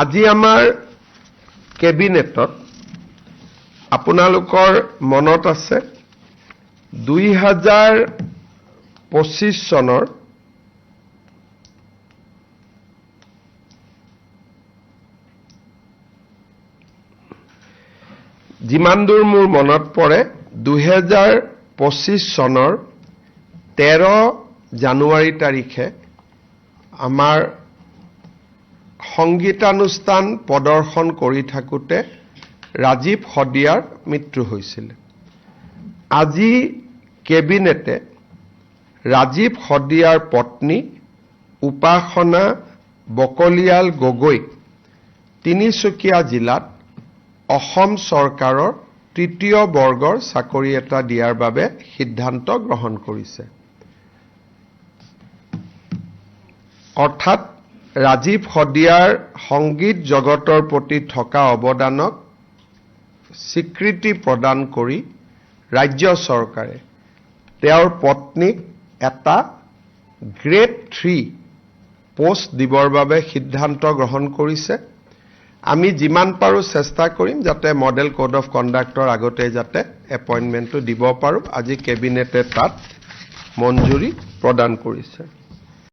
আজি আমাৰ কেবিনেটত আপোনালোকৰ মনত আছে 2025 চনৰ যিমান দূৰ মোৰ মনত পৰে 2025 চনৰ 13 জানুৱাৰী তাৰিখে আমাৰ সংগীতানুষ্ঠান প্ৰদৰ্শন কৰি থাকোঁতে ৰাজীৱ শদিয়াৰ মৃত্যু হৈছিল। আজি কেবিনেটে ৰাজীৱ শদিয়াৰ পত্নী উপাসনা বকলিয়াল গগৈক তিনিচুকীয়া জিলাত অসম চৰকাৰৰ তৃতীয় বৰ্গৰ চাকৰি এটা দিয়াৰ বাবে সিদ্ধান্ত গ্ৰহণ কৰিছে। অৰ্থাৎ ৰাজীৱ শদিয়াৰ সংগীত জগতৰ প্ৰতি থকা অৱদানক স্বীকৃতি প্ৰদান কৰি ৰাজ্য চৰকাৰে তেওঁৰ পত্নীক এটা গ্ৰেড 3 পোষ্ট দিবৰ বাবে সিদ্ধান্ত গ্ৰহণ কৰিছে। আমি যিমান পাৰোঁ চেষ্টা কৰিম যাতে মডেল কোড অফ কণ্ডাক্টৰ আগতে যাতে এপইণ্টমেণ্টটো দিব পাৰোঁ। আজি কেবিনেটে তাত মঞ্জুৰি প্ৰদান কৰিছে।